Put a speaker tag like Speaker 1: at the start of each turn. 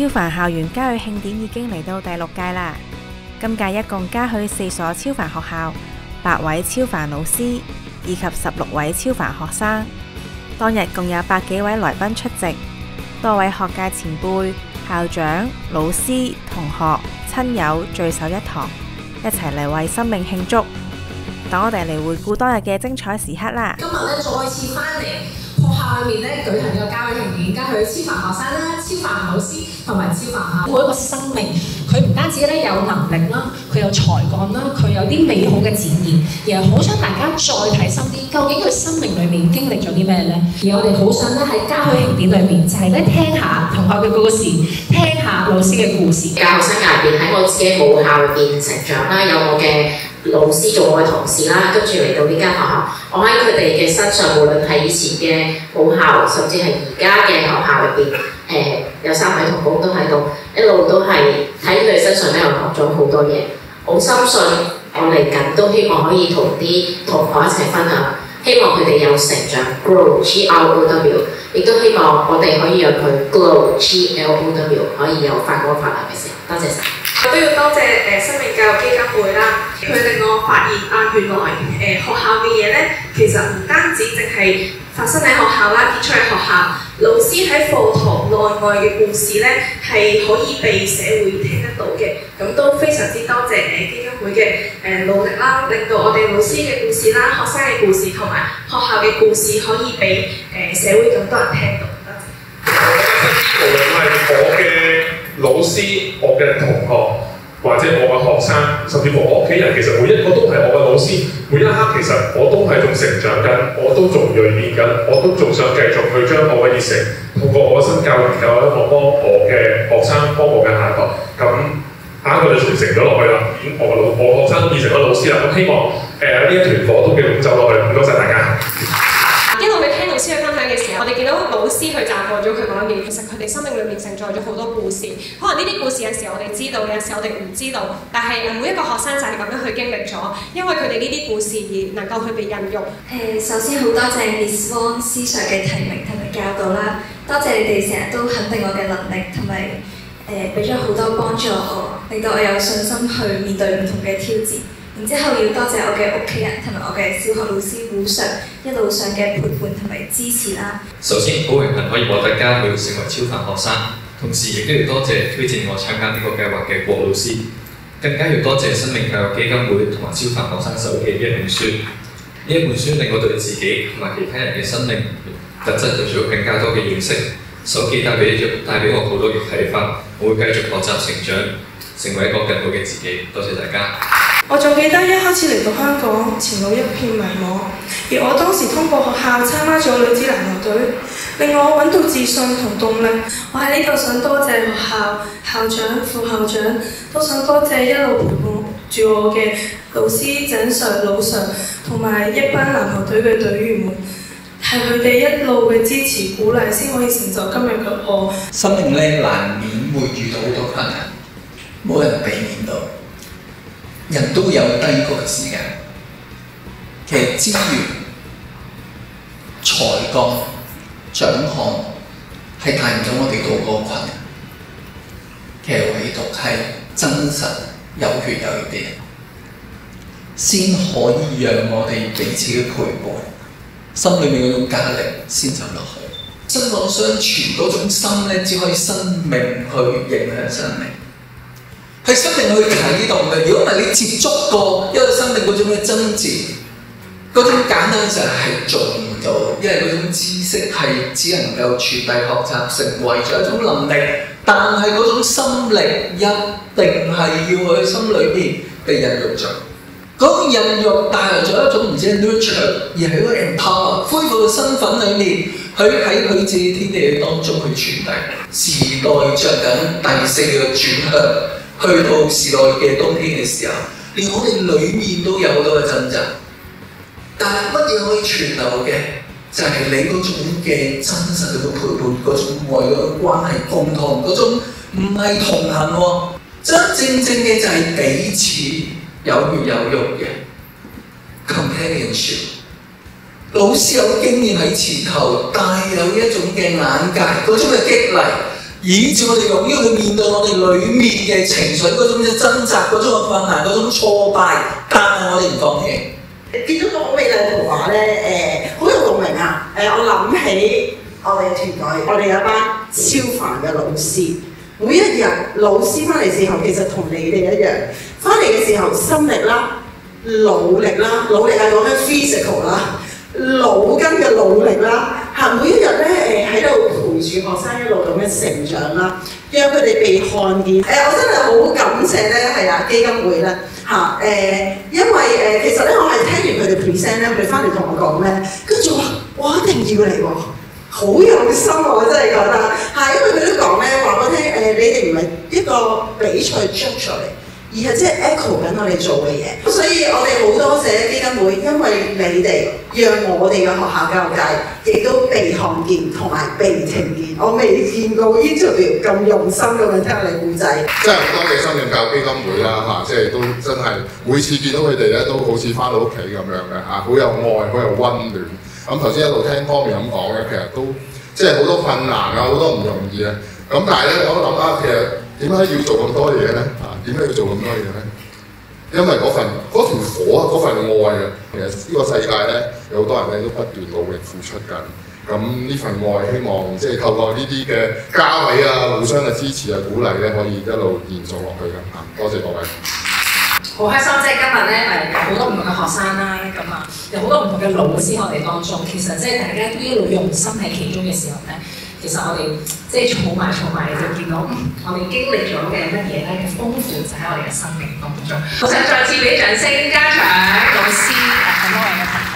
Speaker 1: 超凡校園嘉許慶典已經嚟到第6屆啦。今屆一共嘉許4所超凡學校、8位超凡老師以及16位超凡學生。當日共有百幾位來賓出席，多位學界前輩、校長、老師、同學、親友聚首一堂，一齊嚟為生命慶祝。等我哋嚟回顧當日嘅精彩時刻啦！
Speaker 2: 今日咧再次翻嚟學校裏面咧舉行呢個嘉許慶典，嘉許超凡學生啦、超凡老師同埋超凡校。每一個生命，佢唔單止咧有能力啦，佢有才幹啦，佢有啲美好嘅展現，而係好想大家再睇深啲，究竟佢生命裏面經歷咗啲咩咧？而我哋好想咧喺嘉許慶典裏面，就係咧聽下同學嘅故事，聽下老師嘅故事。
Speaker 3: 教學生涯入邊喺我自己母校入邊成長啦，有我嘅老師做我嘅同事啦，跟住嚟到呢間學校，我喺佢哋嘅身上，無論係以前嘅母校，甚至係而家嘅學校入邊，有3位同工都喺度，一路都係喺佢哋身上咧，我學咗好多嘢。好深信我嚟緊都希望可以同啲同學一齊分享，希望佢哋有成長 ，grow G-R-O-W， 亦都希望我哋可以讓佢 glow G-L-O-W， 可以有發光發亮嘅成。多謝晒。
Speaker 4: 我都要多謝生命教育基金會啦，佢令我發現原來學校嘅嘢咧，其實唔單止淨係發生喺學校啦，結出喺學校，老師喺課堂內外嘅故事咧，係可以被社會聽得到嘅。咁都非常之多謝基金會嘅努力啦，令到我哋老師嘅故事啦、學生嘅故事同埋學校嘅故事可以俾社會更多人聽到。
Speaker 5: 無論係我嘅老師、我嘅同學，或者我嘅學生，甚至乎我屋企人，其實每一個都係我嘅老師。每一刻其實我都係仲成長緊，我都仲銳練緊，我都仲想繼續去將我嘅熱誠透過我嘅身教研究咧，我幫我嘅學生，幫我嘅下一代。咁下一個就傳承咗落去啦。我學生變成咗老師啦。咁希望呢一團火都繼續走落去。唔該晒大家。
Speaker 6: 一路去聽老師去分享嘅時候，我哋見到老師去讚過咗佢講嘅嘢，其實佢哋生命裏面承載咗好多故事。可能呢啲故事有時候我哋知道，有時候我哋唔知道，但係每一個學生就係咁樣去經歷咗，因為佢哋呢啲故事而能夠去被孕育。
Speaker 7: 首先好多謝 Miss Wong 師長嘅提名同埋教導啦，多謝你哋成日都肯定我嘅能力，同埋俾咗好多幫助我，令到我有信心去面對唔同嘅挑戰。然之後要多謝我嘅屋企人同埋我嘅小學老師胡 Sir 一路上嘅陪伴同埋支持啦。
Speaker 8: 首先好榮幸可以獲得嘉許成為超凡學生，同時亦都要多謝推薦我參加呢個計劃嘅郭老師，更加要多謝生命教育基金會同埋超凡學生手記呢一本書。呢一本書令我對自己同埋其他人嘅生命特質有咗更加多嘅認識。手記帶俾我好多嘅啟發，我會繼續學習成長，成為一個更好嘅自己。多謝大家。
Speaker 9: 我仲記得一開始嚟到香港，前路一片迷茫，而我當時通過學校參加咗女子籃球隊，令我揾到自信同動力。我喺呢度想多謝學校校長、副校長，都想多謝一路陪伴住我嘅老師鄭 Sir、老 Sir 同埋一班籃球隊嘅隊員們，係佢哋一路嘅支持鼓勵，先可以成就今日嘅我。
Speaker 10: 生命咧難免會遇到好多困難，冇人避免到。人都有低谷嘅時間，其實資源、才幹、獎項係帶唔到我哋渡過困難。其實唯獨係真實有血有肉嘅人，先可以讓我哋彼此嘅陪伴，心裏面嗰種壓力先走落去。薪火相傳嗰種心咧，只可以生命去影響生命。係生命去啟動嘅，如果唔係你接觸過一個生命嗰種嘅真摯，嗰種簡單就係做唔到，因為嗰種知識係只能夠傳遞學習成為咗一種能力，但係嗰種心力一定係要喺心裏邊被孕育咗。嗰種孕育帶來咗一種唔止係 nurture， 而係一個 empower， 恢復嘅身份裏面，佢喺佢自己天地當中去傳遞。時代着緊第4個轉向。去到時代嘅冬天嘅時候，連我哋裏面都有好多嘅掙扎。但係乜嘢可以存留嘅，就係你嗰種嘅真實嘅陪伴，嗰種愛嗰種關係共同，嗰種唔係同行喎，真正嘅就係彼此有血有肉嘅 companionship。老師有經驗喺前頭，帶有一種嘅眼界，嗰種嘅激勵。以致我哋勇於去面對我哋裏面嘅情緒嗰種嘅掙扎、嗰種嘅困難、嗰種挫敗，但係我哋唔放棄。
Speaker 11: 見到個好美麗嘅圖畫咧，好有共鳴啊！我諗起我哋嘅團隊，我哋有一班超凡嘅老師。每一日老師翻嚟時候，其實同你哋一樣，翻嚟嘅時候心力啦、努力啦，努力係講緊 physical 啦，腦筋嘅努力啦，嚇每一日咧喺度陪住學生一路咁樣成長啦，讓佢哋被看見。我真係好感謝咧，係啊基金會咧嚇因為其實咧我係聽完佢哋 present 咧，佢哋翻嚟同我講咧，跟住話我一定要嚟喎。好有心啊！我真係覺得係，因為佢都講咧話我聽你哋唔係一個比賽 judge 出嚟，而係即係 echo 緊我哋做嘅嘢。所以我哋好多謝基金會，因為你哋讓我哋嘅學校教育界亦都被看見同埋被聽見。我未見過 interview 咁用心咁樣聽你故仔。
Speaker 12: 真係好多謝生命教育基金會啦即係都真係每次見到佢哋咧，都好似翻到屋企咁樣嘅好有愛，好有溫暖。咁頭先一路聽方面咁講咧，其實都即係好多困難好多唔容易啊！咁但係咧，我諗其實點解要做咁多嘢咧？點解要做咁多嘢咧？因為嗰條火嗰份愛啊！其實呢個世界咧，有好多人咧都不斷努力付出緊。咁呢份愛，希望即係透過呢啲嘅嘉委互相嘅支持鼓勵咧，可以一路延續落去嘅。多謝各位。
Speaker 2: 好開心，即係今日咧有好多唔同嘅學生啦，咁有好多唔同嘅老師我哋當中，其實即係大家都一路用心喺其中嘅時候咧，其實我哋即係儲埋，你就見到我哋經歷咗嘅乜嘢咧嘅豐富就喺我哋嘅生命當中。我想再次俾掌聲，家長、老師咁多位嘅朋友。